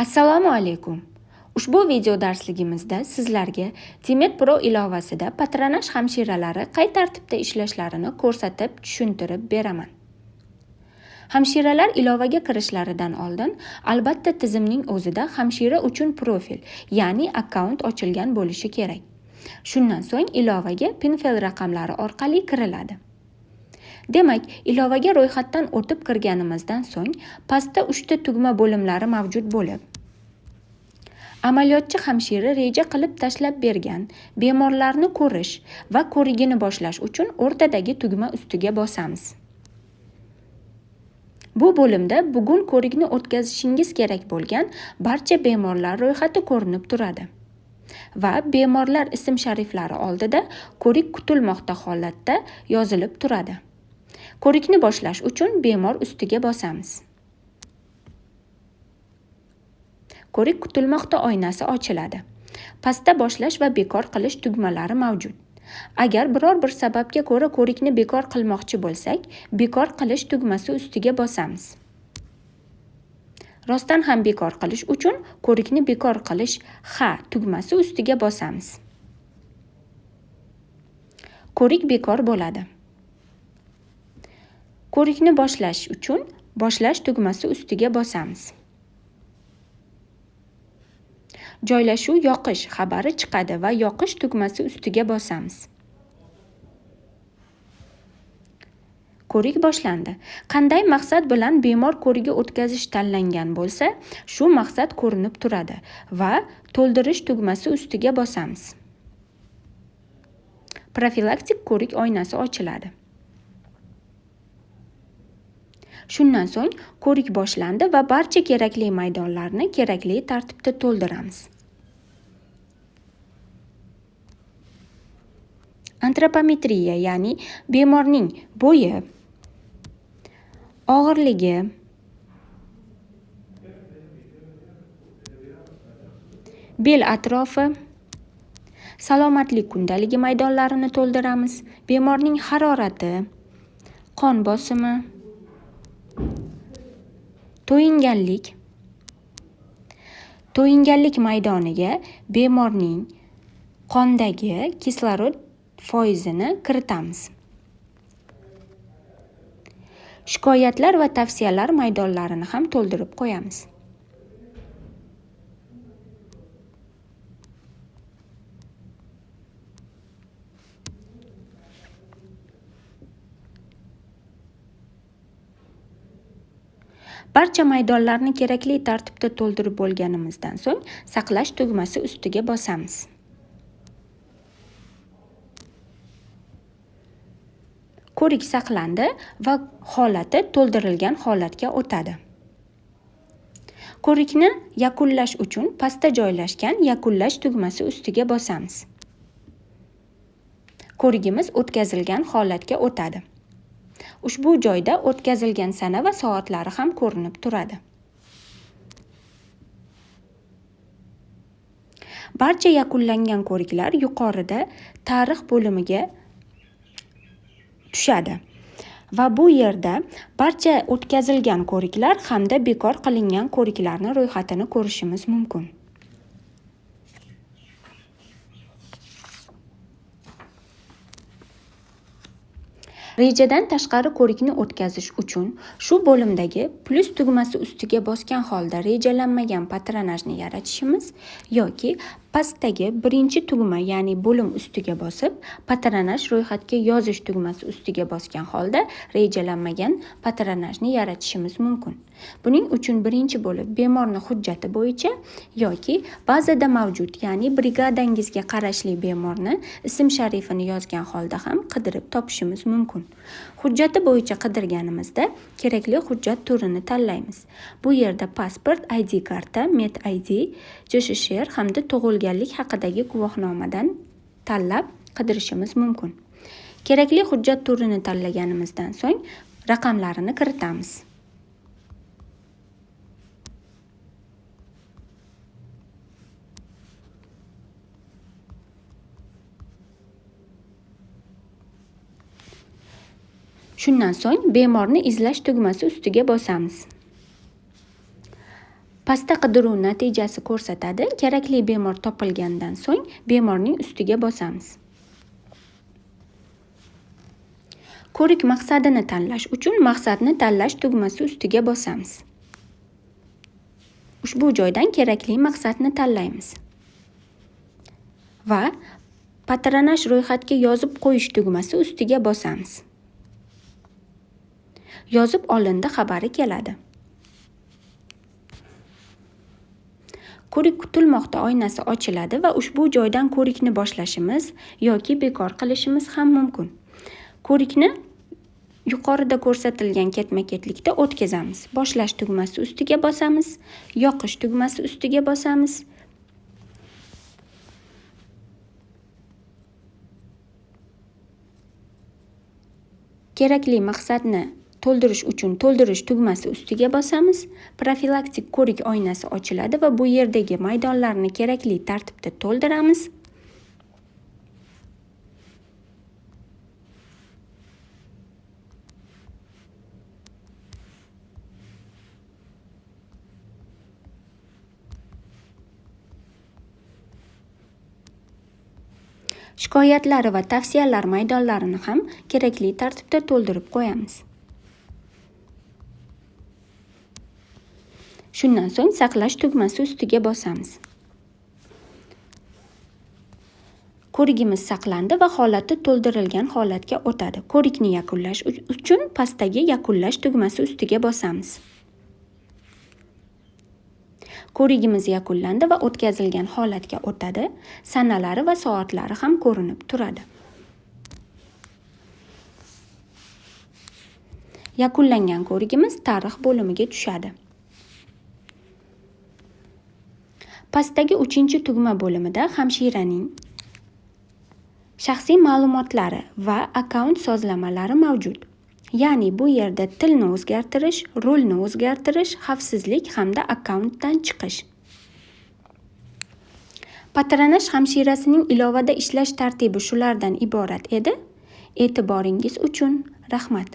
Assalomu alaykum. Ushbu video darsligimizda sizlarga Timet Pro ilovasida patronaj hamshiralari qay tartibda ishlashlarini ko'rsatib tushuntirib beraman. Hamshiralar ilovaga kirishlaridan oldin albatta tizimning o'zida hamshira uchun profil, ya'ni akkaunt ochilgan bo'lishi kerak. Shundan so'ng ilovaga PinFel raqamlari orqali kiriladi. Demak, ilovaga ro'yxatdan o'tib kirganimizdan so'ng pastda 3 ta tugma bo'limlari mavjud bo'lib, amaliyotchi hamshira reja qilib tashlab bergan bemorlarni ko'rish va ko'rigini boshlash uchun o'rtadagi tugma ustiga bosamiz. Bu bo'limda bugun ko'rikni o'tkazishingiz kerak bo'lgan barcha bemorlar ro'yxati ko'rinib turadi va bemorlar ism-shariflari oldida ko'rik kutilmoqda holatda yozilib turadi. Ko'rikni boshlash uchun bemor ustiga bosamiz. Ko'rik kutilmoqda oynasi ochiladi. Pastda boshlash va bekor qilish tugmalari mavjud. Agar biror bir sababga ko'ra ko'rikni bekor qilmoqchi bo'lsak, bekor qilish tugmasi ustiga bosamiz. Rostdan ham bekor qilish uchun ko'rikni bekor qilish ha tugmasi ustiga bosamiz. Ko'rik bekor bo'ladi. Ko'rikni boshlash uchun boshlash tugmasi ustiga bosamiz. Joylashuv yoqish xabari chiqadi va yoqish tugmasi ustiga bosamiz. Ko'rik boshlandi. Qanday maqsad bilan bemor ko'rigi o'tkazish tanlangan bo'lsa, shu maqsad ko'rinib turadi va to'ldirish tugmasi ustiga bosamiz. Profilaktik ko'rik oynasi ochiladi. Shundan so'ng ko'rik boshlandi va barcha kerakli maydonlarni kerakli tartibda to'ldiramiz. Antropometriya, ya'ni bemorning bo'yi, og'irligi, bel atrofi, salomatlik kundaligi maydonlarini to'ldiramiz. Bemorning harorati, qon bosimi, to'yinganlik maydoniga bemorning qondagi kislorod foizini kiritamiz. Shikoyatlar va tavsiyalar maydonlarini ham to'ldirib qo'yamiz. Barcha maydonlarni kerakli tartibda to'ldirib bo'lganimizdan so'ng saqlash tugmasi ustiga bosamiz. Ko'rik saqlandi va holati to'ldirilgan holatga o'tadi. Ko'rikni yakunlash uchun pastda joylashgan yakunlash tugmasi ustiga bosamiz. Ko'rigimiz o'tkazilgan holatga o'tadi. Ushbu joyda o'tkazilgan sana va soatlari ham ko'rinib turadi. Barcha yakunlangan ko'riklar yuqorida tarix bo'limiga tushadi va bu yerda barcha o'tkazilgan ko'riklar hamda bekor qilingan ko'riklarni ro'yxatini ko'rishimiz mumkin. Rejadan tashqari ko'rikni o'tkazish uchun shu bo'limdagi plus tugmasi ustiga bosgan holda rejalanmagan patronajni yaratishimiz yoki pastdagi birinchi tugma, ya'ni bo'lim ustiga bosib, patronaj ro'yxatga yozish tugmasi ustiga bosgan holda rejalanmagan patronajni yaratishimiz mumkin. Buning uchun birinchi bo'lib bemorning hujjati bo'yicha yoki bazada mavjud, ya'ni brigadangizga qarashli bemorni ism-sharifini yozgan holda ham qidirib topishimiz mumkin. Hujjati bo'yicha qidirganimizda kerakli hujjat turini tanlaymiz. Bu yerda pasport, ID karta, MedID, JSHR hamda tug'ilganlik haqidagi guvohnomadan tanlab qidirishimiz mumkin. Kerakli hujjat turini tanlaganimizdan so'ng raqamlarini kiritamiz. Shundan so'ng bemorni izlash tugmasi ustiga bosamiz. Pasta qidiruv natijasi ko'rsatadi. Kerakli bemor topilgandan so'ng bemorning ustiga bosamiz. Ko'rik maqsadini tanlash uchun maqsadni tanlash tugmasi ustiga bosamiz. Ushbu joydan kerakli maqsadni tanlaymiz. Va patronaj ro'yxatga yozib qo'yish tugmasi ustiga bosamiz. Yozib olindi xabari keladi. Ko'rik kutilmoqda oynasi ochiladi va ushbu joydan ko'rikni boshlashimiz yoki bekor qilishimiz ham mumkin. Ko'rikni yuqorida ko'rsatilgan ketma-ketlikda o'tkazamiz. Boshlash tugmasi ustiga bosamiz, yoqish tugmasi ustiga bosamiz. Kerakli maqsadni to'ldirish uchun to'ldirish tugmasi ustiga bosamiz. Profilaktik ko'rik oynasi ochiladi va bu yerdagi maydonlarni kerakli tartibda to'ldiramiz. Shikoyatlari va tavsiyalar maydonlarini ham kerakli tartibda to'ldirib qo'yamiz. Shundan so'ng saqlash tugmasi ustiga bosamiz. Ko'rigimiz saqlandi va holati to'ldirilgan holatga o'tadi. Ko'rikni yakunlash uchun pastdagi yakunlash tugmasi ustiga bosamiz. Ko'rigimiz yakunlandi va o'tkazilgan holatga o'tadi. Sanalari va soatlari ham ko'rinib turadi. Yakunlangan ko'rigimiz tarix bo'limiga tushadi. Pastdagi 3-tugma bo'limida hamshiraning shaxsiy ma'lumotlari va akkaunt sozlamalari mavjud. Ya'ni bu yerda tilni o'zgartirish, rolni o'zgartirish, xavfsizlik hamda akkauntdan chiqish. Patronaj hamshirasining ilovada ishlash tartibi shulardan iborat edi. E'tiboringiz uchun rahmat.